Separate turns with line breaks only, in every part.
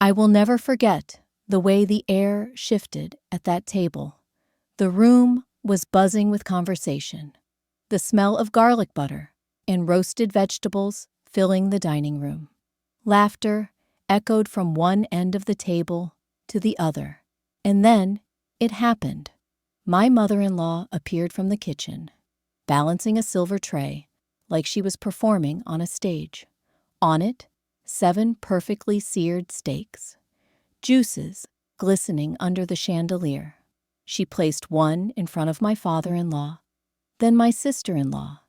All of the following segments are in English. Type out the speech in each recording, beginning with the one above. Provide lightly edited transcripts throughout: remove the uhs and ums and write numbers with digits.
I will never forget the way the air shifted at that table. The room was buzzing with conversation, the smell of garlic butter and roasted vegetables filling the dining room. Laughter echoed from one end of the table to the other. And then it happened. My mother-in-law appeared from the kitchen, balancing a silver tray like she was performing on a stage. On it, 7 perfectly seared steaks, juices glistening under the chandelier. She placed one in front of my father-in-law, then my sister-in-law,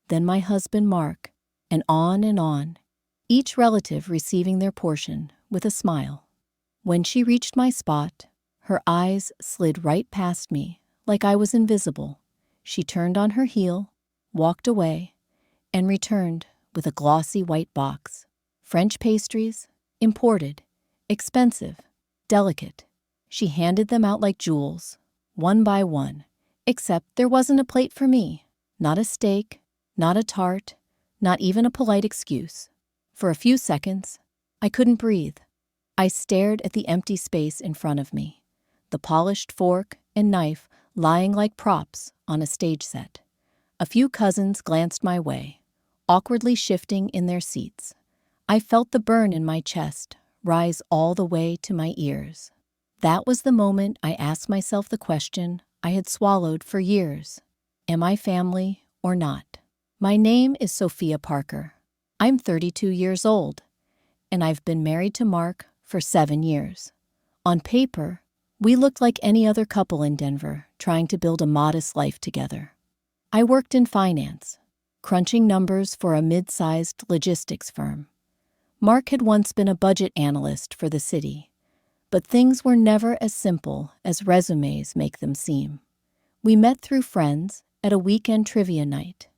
then my husband Mark, and on, each relative receiving their portion with a smile. When she reached my spot, her eyes slid right past me like I was invisible. She turned on her heel, walked away, and returned with a glossy white box. French pastries, imported, expensive, delicate. She handed them out like jewels, one by one, except there wasn't a plate for me. Not a steak, not a tart, not even a polite excuse. For a few seconds, I couldn't breathe. I stared at the empty space in front of me, the polished fork and knife lying like props on a stage set. A few cousins glanced my way, awkwardly shifting in their seats. I felt the burn in my chest rise all the way to my ears. That was the moment I asked myself the question I had swallowed for years. Am I family or not? My name is Sophia Parker. I'm 32 years old, and I've been married to Mark for 7 years. On paper, we looked like any other couple in Denver trying to build a modest life together. I worked in finance, crunching numbers for a mid-sized logistics firm. Mark had once been a budget analyst for the city, but things were never as simple as resumes make them seem. We met through friends at a weekend trivia night,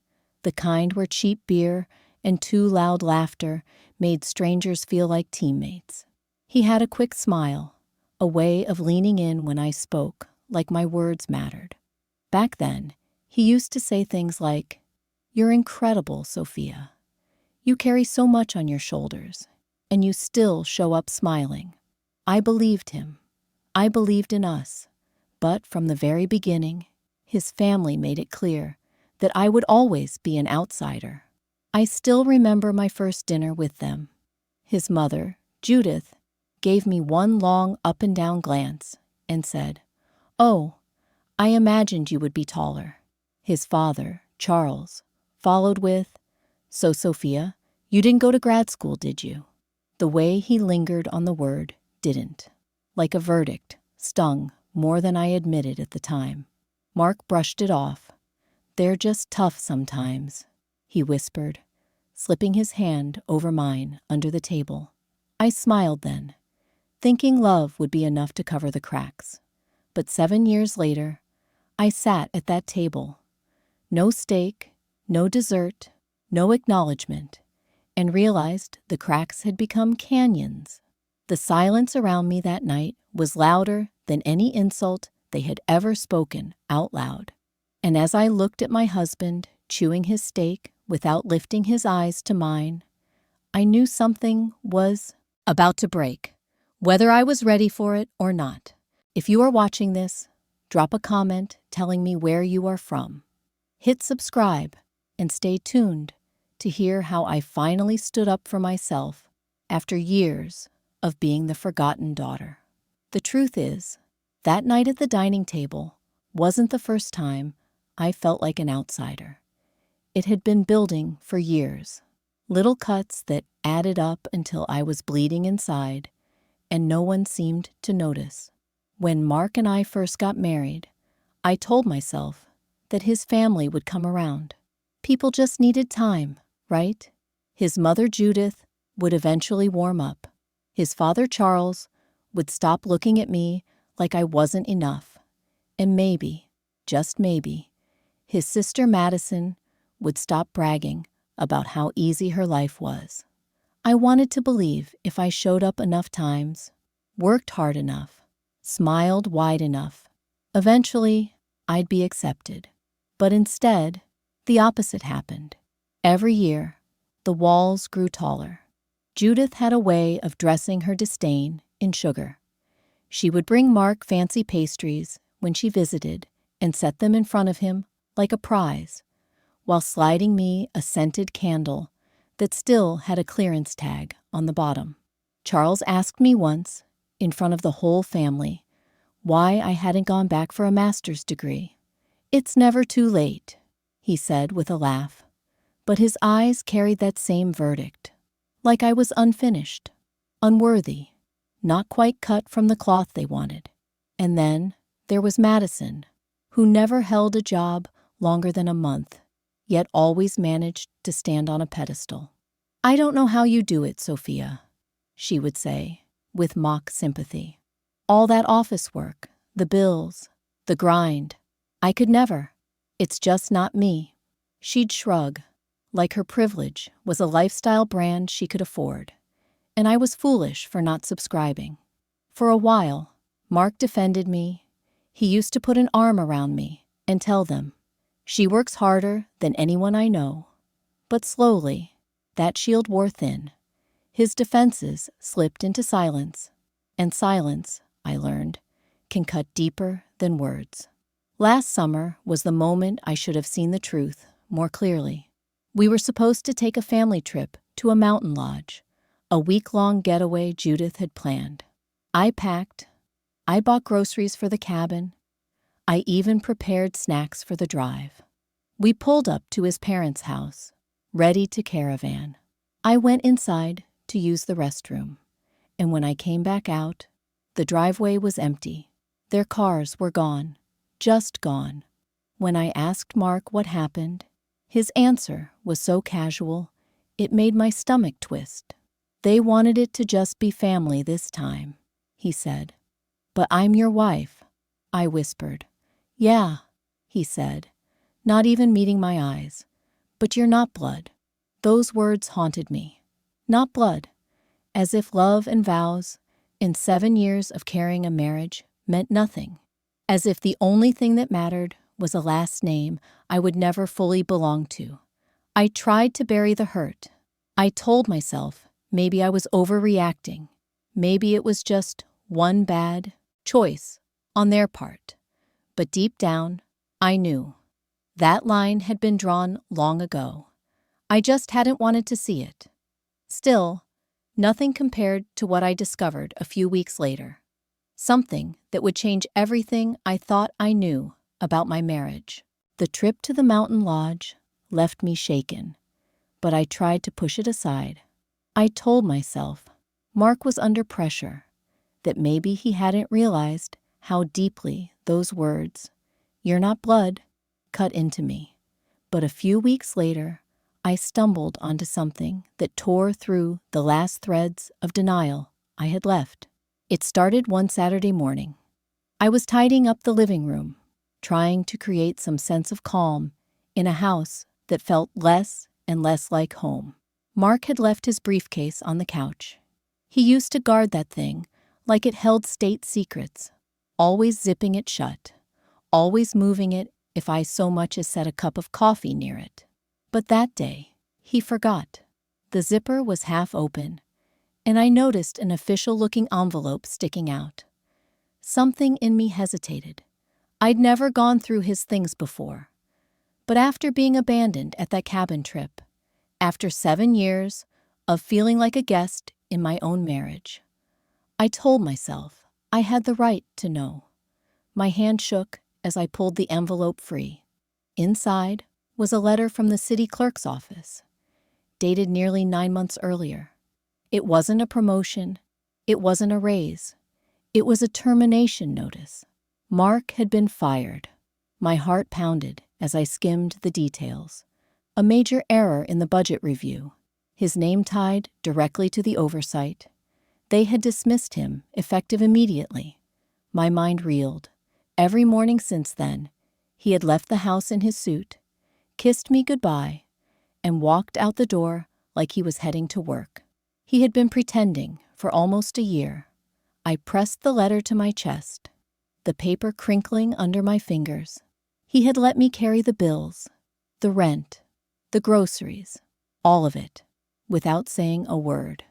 the kind where cheap beer and too loud laughter made strangers feel like teammates. He had a quick smile, a way of leaning in when I spoke, like my words mattered. Back then, he used to say things like, "You're incredible, Sophia. You carry so much on your shoulders, and you still show up smiling." I believed him. I believed in us. But from the very beginning, his family made it clear that I would always be an outsider. I still remember my first dinner with them. His mother, Judith, gave me one long up-and-down glance and said, "Oh, I imagined you would be taller." His father, Charles, followed with, "So, Sophia, you didn't go to grad school, did you?" The way he lingered on the word "didn't," like a verdict, stung more than I admitted at the time. Mark brushed it off. "They're just tough sometimes," he whispered, slipping his hand over mine under the table. I smiled then, thinking love would be enough to cover the cracks. But 7 years later, I sat at that table. No steak, no dessert, no acknowledgement, and realized the cracks had become canyons. The silence around me that night was louder than any insult they had ever spoken out loud. And as I looked at my husband chewing his steak without lifting his eyes to mine, I knew something was about to break, whether I was ready for it or not. If you are watching this, drop a comment telling me where you are from. Hit subscribe and stay tuned to hear how I finally stood up for myself after years of being the forgotten daughter. The truth is, that night at the dining table wasn't the first time I felt like an outsider. It had been building for years, little cuts that added up until I was bleeding inside, and no one seemed to notice. When Mark and I first got married, I told myself that his family would come around. People just needed time, right? His mother, Judith, would eventually warm up. His father, Charles, would stop looking at me like I wasn't enough. And maybe, just maybe, his sister Madison would stop bragging about how easy her life was. I wanted to believe if I showed up enough times, worked hard enough, smiled wide enough, eventually I'd be accepted. But instead, the opposite happened. Every year, the walls grew taller. Judith had a way of dressing her disdain in sugar. She would bring Mark fancy pastries when she visited and set them in front of him like a prize, while sliding me a scented candle that still had a clearance tag on the bottom. Charles asked me once, in front of the whole family, why I hadn't gone back for a master's degree. "It's never too late," he said with a laugh, but his eyes carried that same verdict, like I was unfinished, unworthy, not quite cut from the cloth they wanted. And then there was Madison, who never held a job longer than a month, yet always managed to stand on a pedestal. "I don't know how you do it, Sophia," she would say, with mock sympathy. "All that office work, the bills, the grind. I could never. It's just not me." She'd shrug, like her privilege was a lifestyle brand she could afford, and I was foolish for not subscribing. For a while, Mark defended me. He used to put an arm around me and tell them, "She works harder than anyone I know." But slowly, that shield wore thin. His defenses slipped into silence, and silence, I learned, can cut deeper than words. Last summer was the moment I should have seen the truth more clearly. We were supposed to take a family trip to a mountain lodge, a week-long getaway Judith had planned. I packed. I bought groceries for the cabin. I even prepared snacks for the drive. We pulled up to his parents' house, ready to caravan. I went inside to use the restroom, and when I came back out, the driveway was empty. Their cars were gone, just gone. When I asked Mark what happened, his answer was so casual, it made my stomach twist. "They wanted it to just be family this time," he said. "But I'm your wife," I whispered. "Yeah," he said, not even meeting my eyes. "But you're not blood." Those words haunted me. Not blood, as if love and vows, in 7 years of carrying a marriage, meant nothing. As if the only thing that mattered was a last name I would never fully belong to. I tried to bury the hurt. I told myself maybe I was overreacting. Maybe it was just one bad choice on their part. But deep down, I knew. That line had been drawn long ago. I just hadn't wanted to see it. Still, nothing compared to what I discovered a few weeks later. Something that would change everything I thought I knew about my marriage. The trip to the mountain lodge left me shaken, but I tried to push it aside. I told myself Mark was under pressure, that maybe he hadn't realized how deeply those words, "You're not blood," cut into me. But a few weeks later, I stumbled onto something that tore through the last threads of denial I had left. It started one Saturday morning. I was tidying up the living room, trying to create some sense of calm in a house that felt less and less like home. Mark had left his briefcase on the couch. He used to guard that thing like it held state secrets, always zipping it shut, always moving it if I so much as set a cup of coffee near it. But that day, he forgot. The zipper was half open, and I noticed an official-looking envelope sticking out. Something in me hesitated. I'd never gone through his things before. But after being abandoned at that cabin trip, after 7 years of feeling like a guest in my own marriage, I told myself I had the right to know. My hand shook as I pulled the envelope free. Inside was a letter from the city clerk's office, dated nearly 9 months earlier. It wasn't a promotion. It wasn't a raise. It was a termination notice. Mark had been fired. My heart pounded as I skimmed the details. A major error in the budget review. His name tied directly to the oversight. They had dismissed him, effective immediately. My mind reeled. Every morning since then, he had left the house in his suit, kissed me goodbye, and walked out the door like he was heading to work. He had been pretending for almost a year. I pressed the letter to my chest, the paper crinkling under my fingers. He had let me carry the bills, the rent, the groceries, all of it, without saying a word.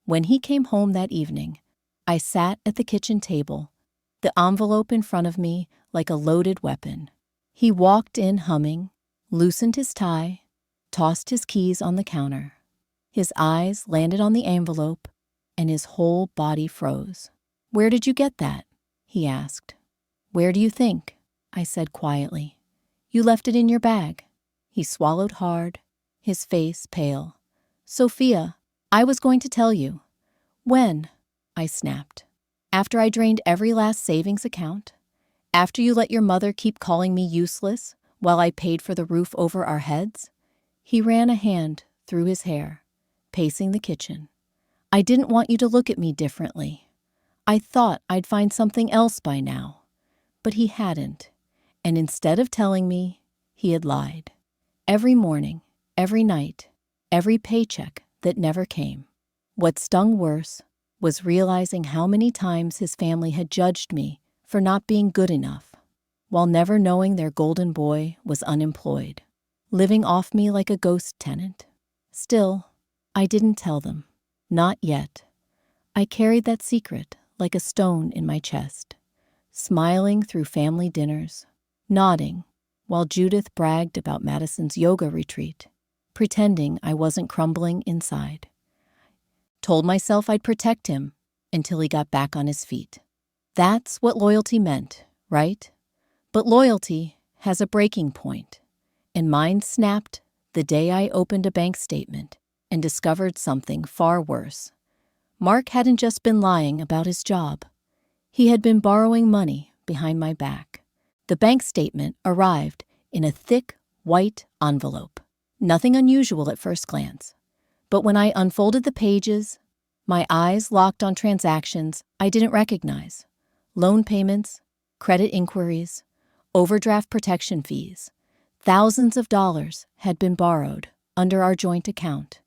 When he came home that evening, I sat at the kitchen table, the envelope in front of me like a loaded weapon. He walked in humming, loosened his tie, tossed his keys on the counter. His eyes landed on the envelope, and his whole body froze. "Where did you get that?" he asked. "Where do you think?" I said quietly. "You left it in your bag." He swallowed hard, his face pale. "Sophia, I was going to tell you." "When?" I snapped. "After I drained every last savings account? After you let your mother keep calling me useless while I paid for the roof over our heads?" He ran a hand through his hair, pacing the kitchen. "I didn't want you to look at me differently. I thought I'd find something else by now." But he hadn't, and instead of telling me, he had lied. Every morning, every night, every paycheck that never came. What stung worse was realizing how many times his family had judged me for not being good enough, while never knowing their golden boy was unemployed, living off me like a ghost tenant. Still, I didn't tell them. Not yet. I carried that secret like a stone in my chest, smiling through family dinners, nodding while Judith bragged about Madison's yoga retreat, pretending I wasn't crumbling inside. Told myself I'd protect him until he got back on his feet. That's what loyalty meant, right? But loyalty has a breaking point, and mine snapped the day I opened a bank statement and discovered something far worse. Mark hadn't just been lying about his job. He had been borrowing money behind my back. The bank statement arrived in a thick, white envelope. Nothing unusual at first glance. But when I unfolded the pages, my eyes locked on transactions I didn't recognize. Loan payments, credit inquiries, overdraft protection fees. Thousands of dollars had been borrowed under our joint account.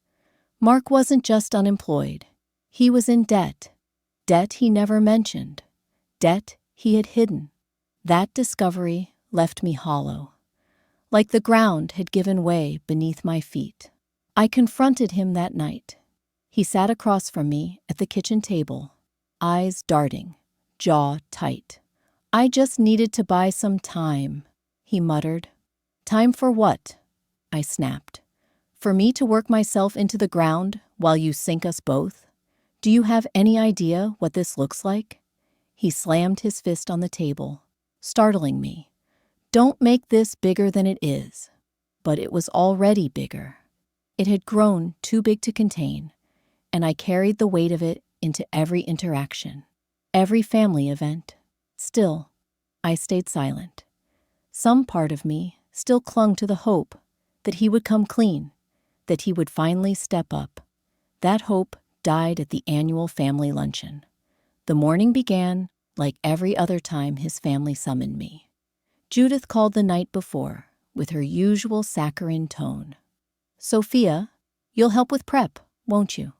Mark wasn't just unemployed. He was in debt. Debt he never mentioned. Debt he had hidden. That discovery left me hollow, like the ground had given way beneath my feet. I confronted him that night. He sat across from me at the kitchen table, eyes darting, jaw tight. "I just needed to buy some time," he muttered. "Time for what?" I snapped. "For me to work myself into the ground while you sink us both? Do you have any idea what this looks like?" He slammed his fist on the table, startling me. "Don't make this bigger than it is." But it was already bigger. It had grown too big to contain, and I carried the weight of it into every interaction, every family event. Still, I stayed silent. Some part of me still clung to the hope that he would come clean, that he would finally step up. That hope died at the annual family luncheon. The morning began like every other time his family summoned me. Judith called the night before with her usual saccharine tone. "Sophia, you'll help with prep, won't you?"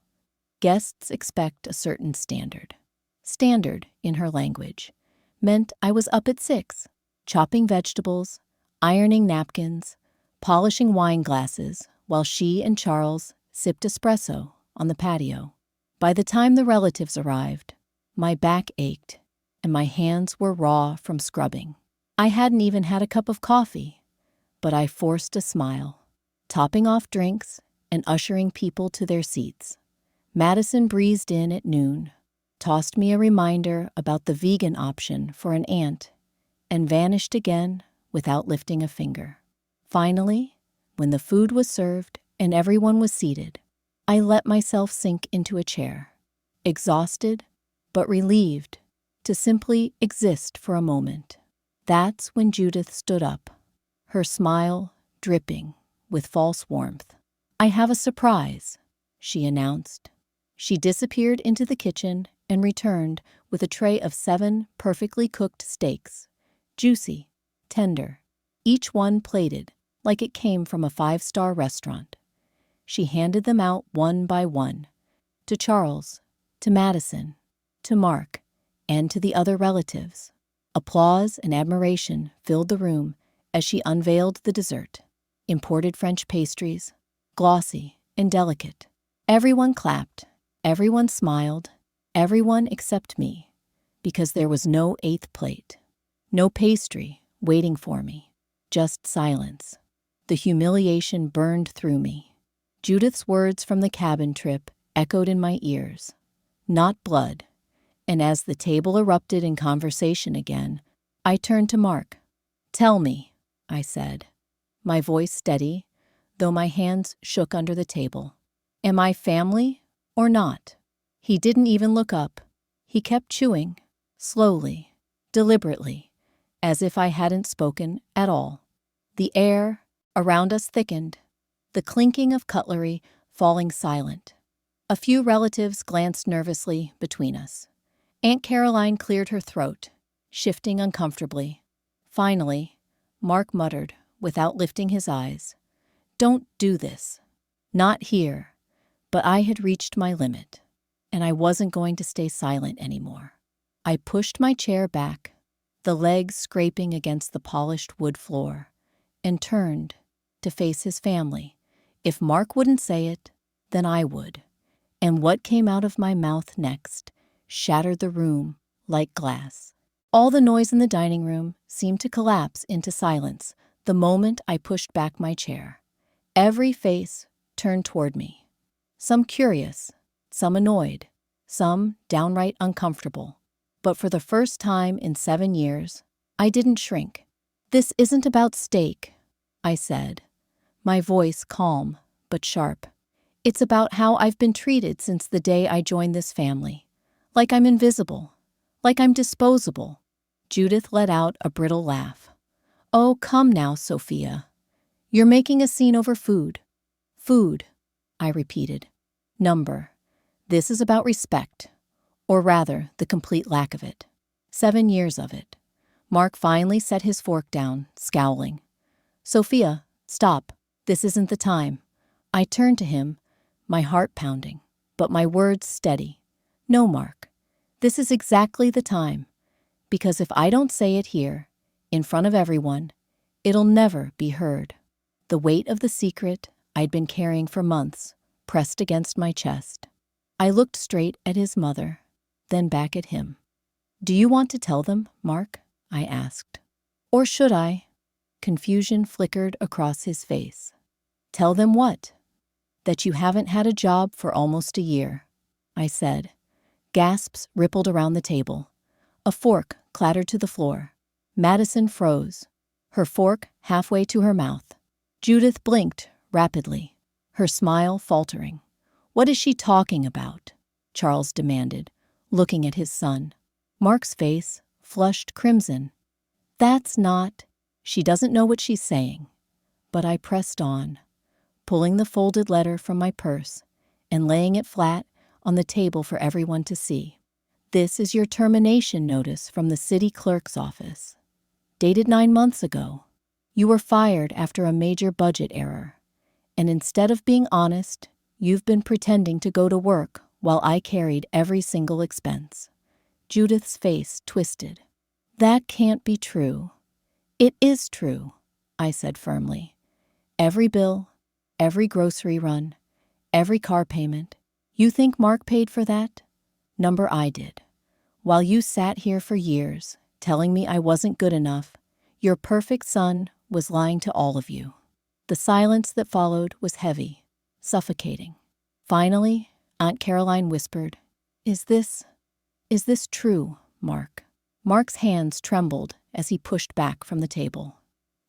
Guests expect a certain standard. Standard, in her language, meant I was up at 6, chopping vegetables, ironing napkins, polishing wine glasses, while she and Charles sipped espresso on the patio. By the time the relatives arrived, my back ached and my hands were raw from scrubbing. I hadn't even had a cup of coffee, but I forced a smile, topping off drinks and ushering people to their seats. Madison breezed in at noon, tossed me a reminder about the vegan option for an aunt, and vanished again without lifting a finger. Finally, when the food was served and everyone was seated, I let myself sink into a chair, exhausted but relieved to simply exist for a moment. That's when Judith stood up, her smile dripping with false warmth. "I have a surprise," she announced. She disappeared into the kitchen and returned with a tray of 7 perfectly cooked steaks, juicy, tender, each one plated like it came from a 5-star restaurant. She handed them out one by one, to Charles, to Madison, to Mark, and to the other relatives. Applause and admiration filled the room as she unveiled the dessert. Imported French pastries, glossy and delicate. Everyone clapped, everyone smiled, Everyone except me, because there was no eighth plate, no pastry waiting for me, just silence. The humiliation burned through me. Judith's words from the cabin trip echoed in my ears. Not blood. And as the table erupted in conversation again, I turned to Mark. "Tell me," I said, my voice steady, though my hands shook under the table. "Am I family or not?" He didn't even look up. He kept chewing, slowly, deliberately, as if I hadn't spoken at all. The air around us thickened, the clinking of cutlery falling silent. A few relatives glanced nervously between us. Aunt Caroline cleared her throat, shifting uncomfortably. Finally, Mark muttered, without lifting his eyes, "Don't do this." Not here. But I had reached my limit, and I wasn't going to stay silent anymore. I pushed my chair back, the legs scraping against the polished wood floor, and turned to face his family. If Mark wouldn't say it, then I would. And what came out of my mouth next shattered the room like glass. All the noise in the dining room seemed to collapse into silence the moment I pushed back my chair. Every face turned toward me. Some curious, some annoyed, some downright uncomfortable. But for the first time in 7 years, I didn't shrink. "This isn't about steak," I said, my voice calm but sharp. "It's about how I've been treated since the day I joined this family. Like I'm invisible, like I'm disposable." Judith let out a brittle laugh. "Oh, come now, Sophia. You're making a scene over food." "Food," I repeated. "Number. This is about respect, or rather, the complete lack of it. 7 years of it." Mark finally set his fork down, scowling. "Sophia, stop. This isn't the time." I turned to him, my heart pounding, but my words steady. "No, Mark. This is exactly the time. Because if I don't say it here, in front of everyone, it'll never be heard." The weight of the secret I'd been carrying for months pressed against my chest. I looked straight at his mother, then back at him. "Do you want to tell them, Mark?" I asked. "Or should I?" Confusion flickered across his face. "Tell them what?" "That you haven't had a job for almost a year," I said. Gasps rippled around the table. A fork clattered to the floor. Madison froze, her fork halfway to her mouth. Judith blinked rapidly, her smile faltering. "What is she talking about?" Charles demanded, looking at his son. Mark's face flushed crimson. "That's not—" "She doesn't know what she's saying." But I pressed on, pulling the folded letter from my purse and laying it flat on the table for everyone to see. "This is your termination notice from the city clerk's office. Dated 9 months ago. You were fired after a major budget error. And instead of being honest, you've been pretending to go to work while I carried every single expense." Judith's face twisted. "That can't be true." "It is true," I said firmly. "Every bill, every grocery run, every car payment. You think Mark paid for that? Number I did. While you sat here for years, telling me I wasn't good enough, your perfect son was lying to all of you." The silence that followed was heavy, suffocating. Finally, Aunt Caroline whispered, Is this true, Mark?" Mark's hands trembled as he pushed back from the table.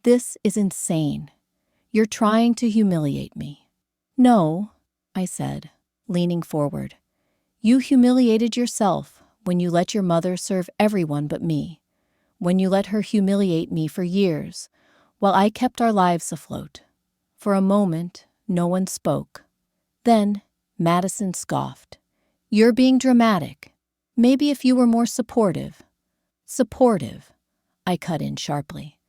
"This is insane. You're trying to humiliate me." "No," I said, leaning forward. "You humiliated yourself when you let your mother serve everyone but me, when you let her humiliate me for years, while I kept our lives afloat." For a moment, no one spoke. Then Madison scoffed. "You're being dramatic. Maybe if you were more supportive." "Supportive," I cut in sharply.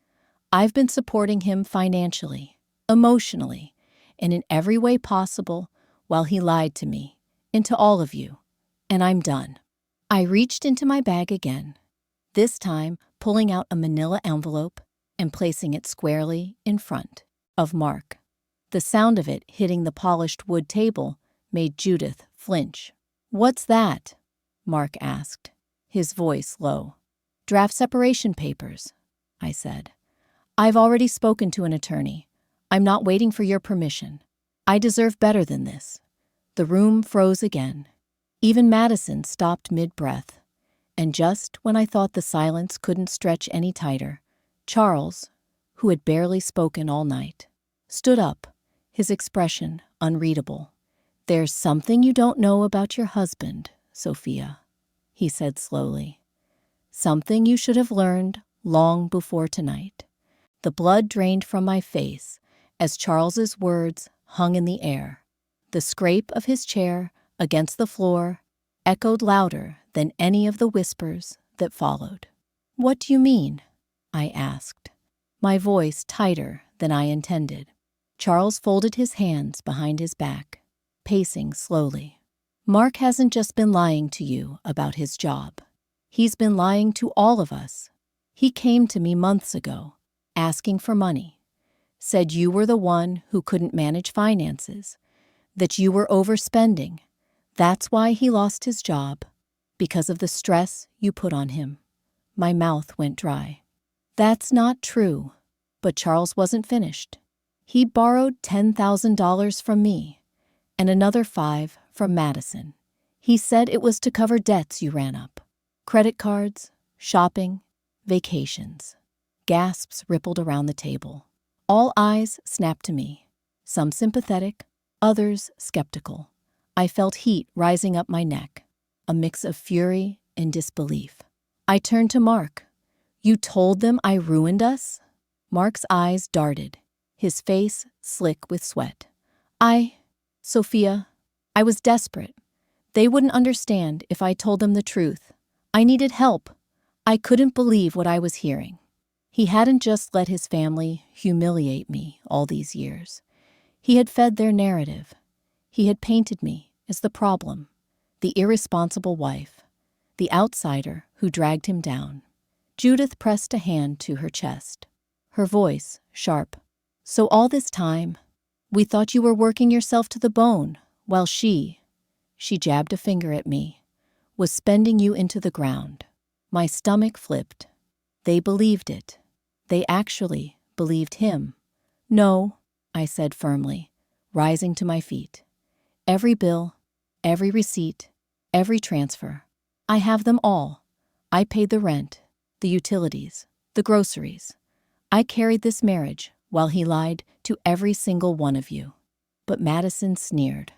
"I've been supporting him financially, emotionally, and in every way possible while he lied to me, and to all of you. And I'm done." I reached into my bag again, this time pulling out a manila envelope and placing it squarely in front of Mark. The sound of it hitting the polished wood table made Judith flinch. "What's that?" Mark asked, his voice low. Draft separation papers, I said. I've already spoken to an attorney. I'm not waiting for your permission. I deserve better than this. The room froze again. Even Madison stopped mid-breath. And just when I thought the silence couldn't stretch any tighter, Charles, who had barely spoken all night, stood up, his expression unreadable. There's something you don't know about your husband, Sophia, he said slowly. Something you should have learned long before tonight. The blood drained from my face as Charles's words hung in the air. The scrape of his chair against the floor echoed louder than any of the whispers that followed. What do you mean? I asked, my voice tighter than I intended. Charles folded his hands behind his back, pacing slowly. Mark hasn't just been lying to you about his job. He's been lying to all of us. He came to me months ago, asking for money. Said you were the one who couldn't manage finances, that you were overspending. That's why he lost his job, because of the stress you put on him. My mouth went dry. That's not true. But Charles wasn't finished. He borrowed $10,000 from me and another $5,000 from Madison. He said it was to cover debts you ran up. Credit cards, shopping, vacations. Gasps rippled around the table. All eyes snapped to me, some sympathetic, others skeptical. I felt heat rising up my neck, a mix of fury and disbelief. I turned to Mark. You told them I ruined us? Mark's eyes darted, his face slick with sweat. Sophia, I was desperate. They wouldn't understand if I told them the truth. I needed help. I couldn't believe what I was hearing. He hadn't just let his family humiliate me all these years. He had fed their narrative. He had painted me as the problem, the irresponsible wife, the outsider who dragged him down. Judith pressed a hand to her chest, her voice sharp. So all this time, we thought you were working yourself to the bone, while she jabbed a finger at me, was spending you into the ground. My stomach flipped. They believed it. They actually believed him. No, I said firmly, rising to my feet. Every bill, every receipt, every transfer. I have them all. I paid the rent, the utilities, the groceries. I carried this marriage while he lied to every single one of you. But Madison sneered.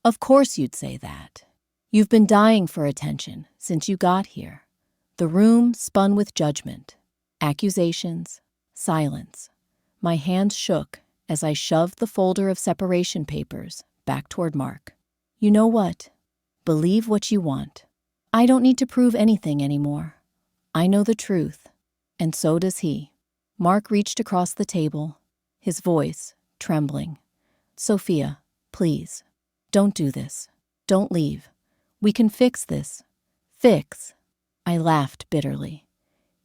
Of course you'd say that. You've been dying for attention since you got here. The room spun with judgment, accusations, silence. My hands shook as I shoved the folder of separation papers back toward Mark. You know what? Believe what you want. I don't need to prove anything anymore. I know the truth, and so does he. Mark reached across the table, his voice trembling. Sophia, please, don't do this. Don't leave. We can fix this. Fix. I laughed bitterly.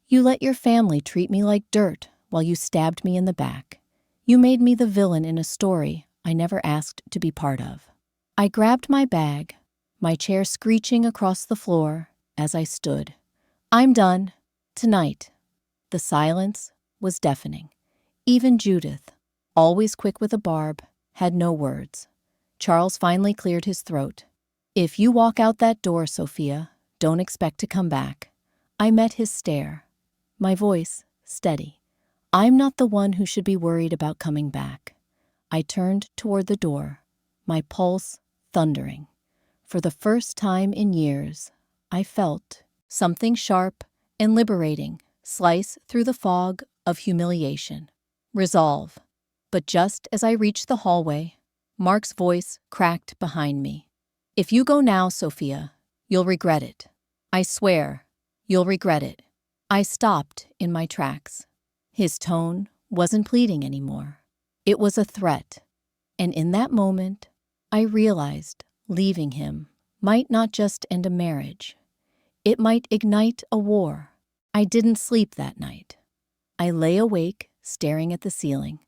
You let your family treat me like dirt while you stabbed me in the back. You made me the villain in a story I never asked to be part of. I grabbed my bag, my chair screeching across the floor as I stood. I'm done. Tonight. The silence was deafening. Even Judith, always quick with a barb, had no words. Charles finally cleared his throat. If you walk out that door, Sophia, don't expect to come back. I met his stare, my voice steady. I'm not the one who should be worried about coming back. I turned toward the door, my pulse thundering. For the first time in years, I felt something sharp and liberating slice through the fog of humiliation. Resolve. But just as I reached the hallway, Mark's voice cracked behind me. If you go now, Sophia, you'll regret it. I swear, you'll regret it. I stopped in my tracks. His tone wasn't pleading anymore. It was a threat. And in that moment, I realized leaving him might not just end a marriage. It might ignite a war. I didn't sleep that night. I lay awake, staring at the ceiling,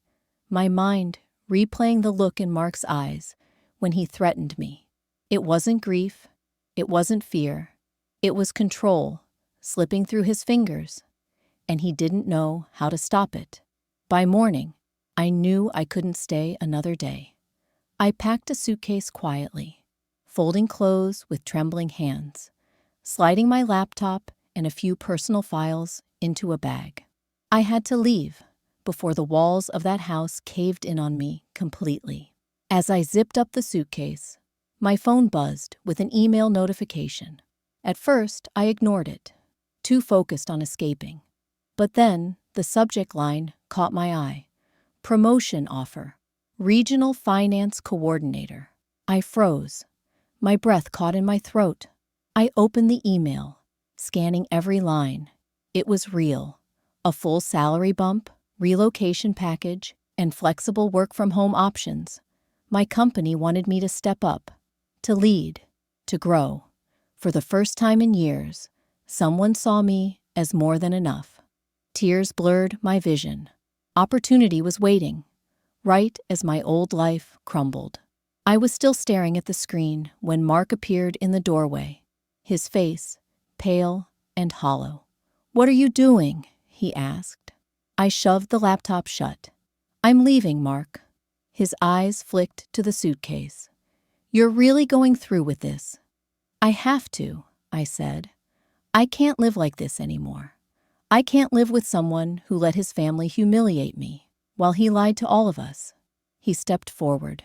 my mind replaying the look in Mark's eyes when he threatened me. It wasn't grief. It wasn't fear. It was control, slipping through his fingers, and he didn't know how to stop it. By morning, I knew I couldn't stay another day. I packed a suitcase quietly, folding clothes with trembling hands, sliding my laptop and a few personal files into a bag. I had to leave before the walls of that house caved in on me completely. As I zipped up the suitcase, my phone buzzed with an email notification. At first, I ignored it, too focused on escaping. But then, the subject line caught my eye. Promotion offer. Regional Finance Coordinator. I froze. My breath caught in my throat. I opened the email, scanning every line. It was real. A full salary bump, relocation package, and flexible work-from-home options. My company wanted me to step up, to lead, to grow. For the first time in years, someone saw me as more than enough. Tears blurred my vision. Opportunity was waiting, right as my old life crumbled. I was still staring at the screen when Mark appeared in the doorway, his face pale and hollow. "What are you doing?" he asked. I shoved the laptop shut. "I'm leaving, Mark." His eyes flicked to the suitcase. "You're really going through with this?" "I have to," I said. "I can't live like this anymore. I can't live with someone who let his family humiliate me while he lied to all of us." He stepped forward,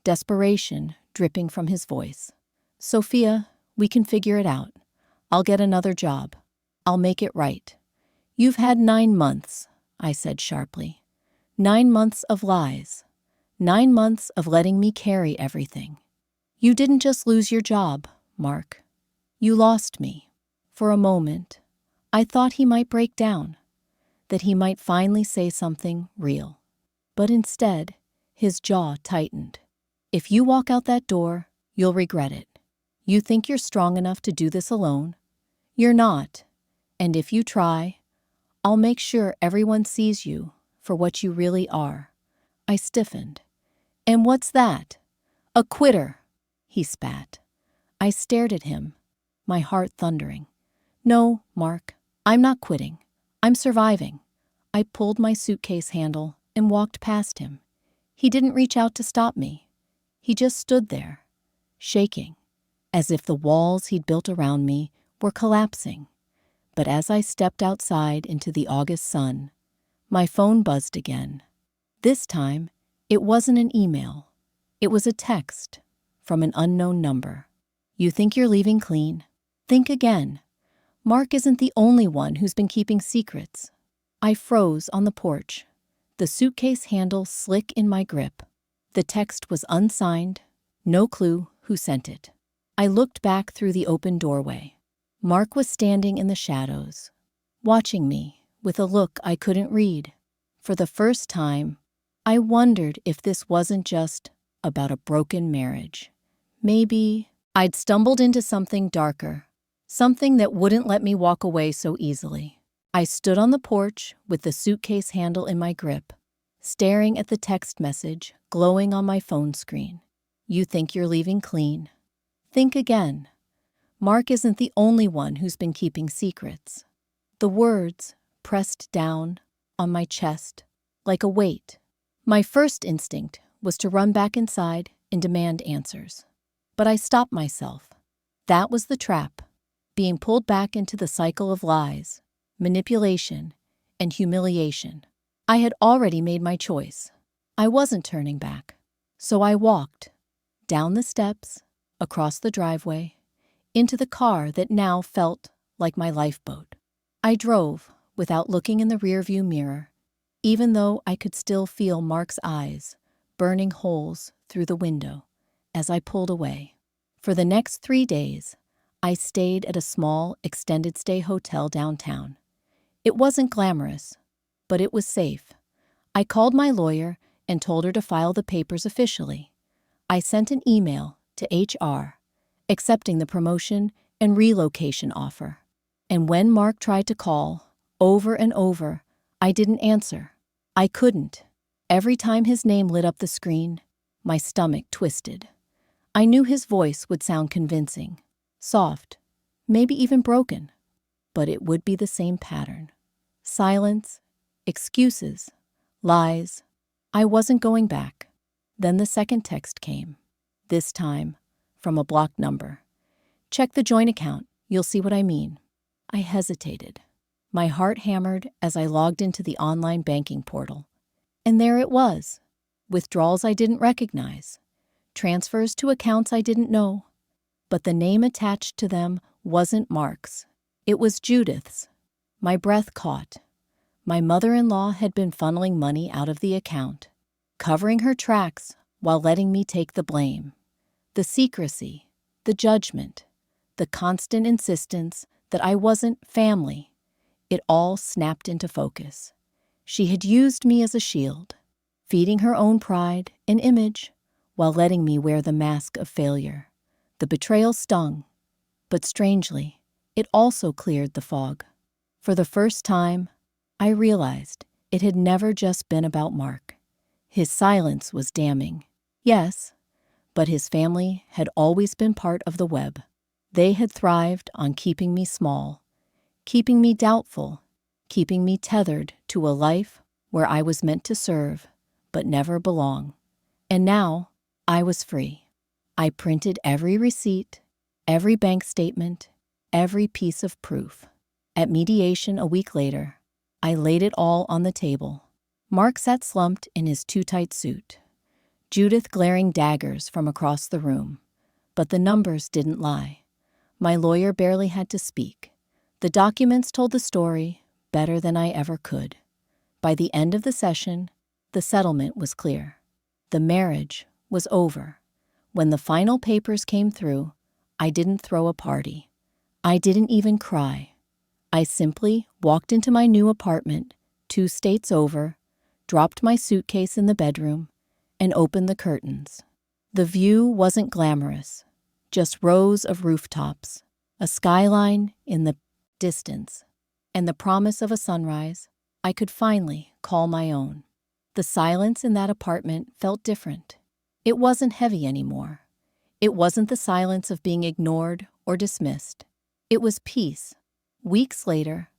desperation dripping from his voice. "Sophia, we can figure it out. I'll get another job. I'll make it right." "You've had 9 months," I said sharply. 9 months of lies. 9 months of letting me carry everything. You didn't just lose your job, Mark. You lost me. For a moment, I thought he might break down, that he might finally say something real. But instead, his jaw tightened. "If you walk out that door, you'll regret it. You think you're strong enough to do this alone? You're not. And if you try, I'll make sure everyone sees you for what you really are." I stiffened. "And what's that?" "A quitter," he spat. I stared at him, my heart thundering. "No, Mark, I'm not quitting. I'm surviving." I pulled my suitcase handle and walked past him. He didn't reach out to stop me. He just stood there, shaking, as if the walls he'd built around me were collapsing. But as I stepped outside into the August sun, my phone buzzed again. This time, it wasn't an email. It was a text from an unknown number. "You think you're leaving clean? Think again. Mark isn't the only one who's been keeping secrets." I froze on the porch, the suitcase handle slick in my grip. The text was unsigned, no clue who sent it. I looked back through the open doorway. Mark was standing in the shadows, watching me with a look I couldn't read. For the first time, I wondered if this wasn't just about a broken marriage. Maybe I'd stumbled into something darker, something that wouldn't let me walk away so easily. I stood on the porch with the suitcase handle in my grip, staring at the text message glowing on my phone screen. "You think you're leaving clean? Think again. Mark isn't the only one who's been keeping secrets." The words pressed down on my chest like a weight. My first instinct was to run back inside and demand answers. But I stopped myself. That was the trap, being pulled back into the cycle of lies, manipulation, and humiliation. I had already made my choice. I wasn't turning back. So I walked down the steps, across the driveway, into the car that now felt like my lifeboat. I drove without looking in the rearview mirror, even though I could still feel Mark's eyes burning holes through the window as I pulled away. For the next 3 days, I stayed at a small extended-stay hotel downtown. It wasn't glamorous, but it was safe. I called my lawyer and told her to file the papers officially. I sent an email to HR, accepting the promotion and relocation offer. And when Mark tried to call, over and over, I didn't answer. I couldn't. Every time his name lit up the screen, my stomach twisted. I knew his voice would sound convincing, soft, maybe even broken, but it would be the same pattern. Silence, excuses, lies. I wasn't going back. Then the second text came, this time from a blocked number. Check the joint account, you'll see what I mean. I hesitated. My heart hammered as I logged into the online banking portal. And there it was, withdrawals I didn't recognize, transfers to accounts I didn't know. But the name attached to them wasn't Mark's. It was Judith's. My breath caught. My mother-in-law had been funneling money out of the account, covering her tracks while letting me take the blame. The secrecy, the judgment, the constant insistence that I wasn't family, it all snapped into focus. She had used me as a shield, feeding her own pride and image while letting me wear the mask of failure. The betrayal stung, but strangely, it also cleared the fog. For the first time, I realized it had never just been about Mark. His silence was damning, yes, but his family had always been part of the web. They had thrived on keeping me small, keeping me doubtful, keeping me tethered to a life where I was meant to serve, but never belong. And now, I was free. I printed every receipt, every bank statement, every piece of proof. At mediation a week later, I laid it all on the table. Mark sat slumped in his too-tight suit, Judith glaring daggers from across the room. But the numbers didn't lie. My lawyer barely had to speak. The documents told the story better than I ever could. By the end of the session, the settlement was clear. The marriage was over. When the final papers came through, I didn't throw a party. I didn't even cry. I simply walked into my new apartment, 2 states over, dropped my suitcase in the bedroom, and opened the curtains. The view wasn't glamorous, just rows of rooftops, a skyline in the distance, and the promise of a sunrise I could finally call my own. The silence in that apartment felt different. It wasn't heavy anymore. It wasn't the silence of being ignored or dismissed. It was peace. Weeks later,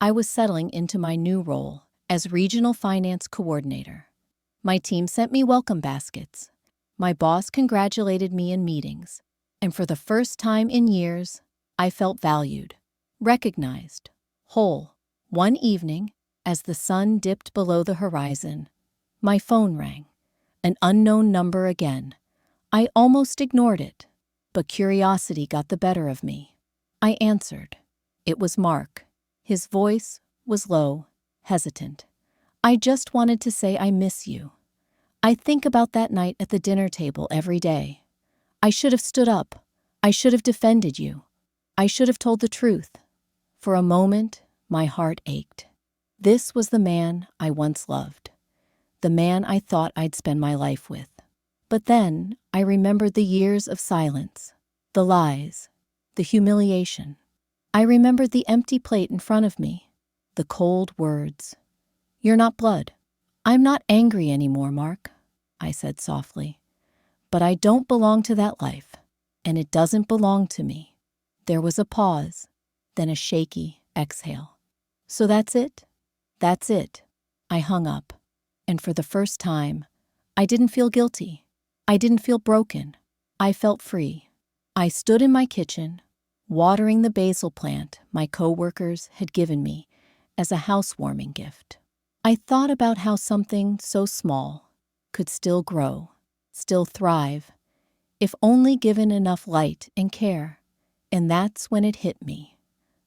I was settling into my new role as regional finance coordinator. My team sent me welcome baskets. My boss congratulated me in meetings. And for the first time in years, I felt valued, recognized, whole. One evening, as the sun dipped below the horizon, my phone rang. An unknown number again. I almost ignored it, but curiosity got the better of me. I answered. It was Mark. His voice was low, hesitant. I just wanted to say I miss you. I think about that night at the dinner table every day. I should have stood up. I should have defended you. I should have told the truth. For a moment, my heart ached. This was the man I once loved. The man I thought I'd spend my life with. But then I remembered the years of silence, the lies, the humiliation. I remembered the empty plate in front of me, the cold words. You're not blood. I'm not angry anymore, Mark, I said softly. But I don't belong to that life, and it doesn't belong to me. There was a pause, then a shaky exhale. So that's it? That's it. I hung up. And for the first time, I didn't feel guilty. I didn't feel broken. I felt free. I stood in my kitchen, watering the basil plant my coworkers had given me as a housewarming gift. I thought about how something so small could still grow, still thrive, if only given enough light and care. And that's when it hit me,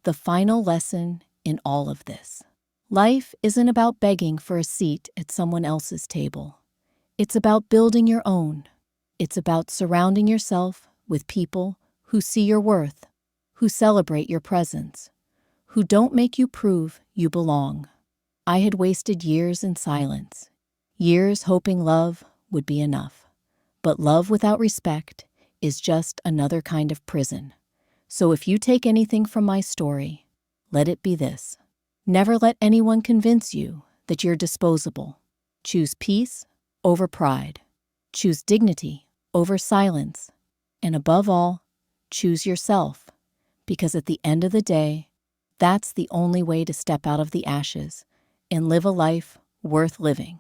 the final lesson in all of this. Life isn't about begging for a seat at someone else's table. It's about building your own. It's about surrounding yourself with people who see your worth, who celebrate your presence, who don't make you prove you belong. I had wasted years in silence, years hoping love would be enough. But love without respect is just another kind of prison. So if you take anything from my story, let it be this. Never let anyone convince you that you're disposable. Choose peace over pride. Choose dignity over silence. And above all, choose yourself. Because at the end of the day, that's the only way to step out of the ashes and live a life worth living.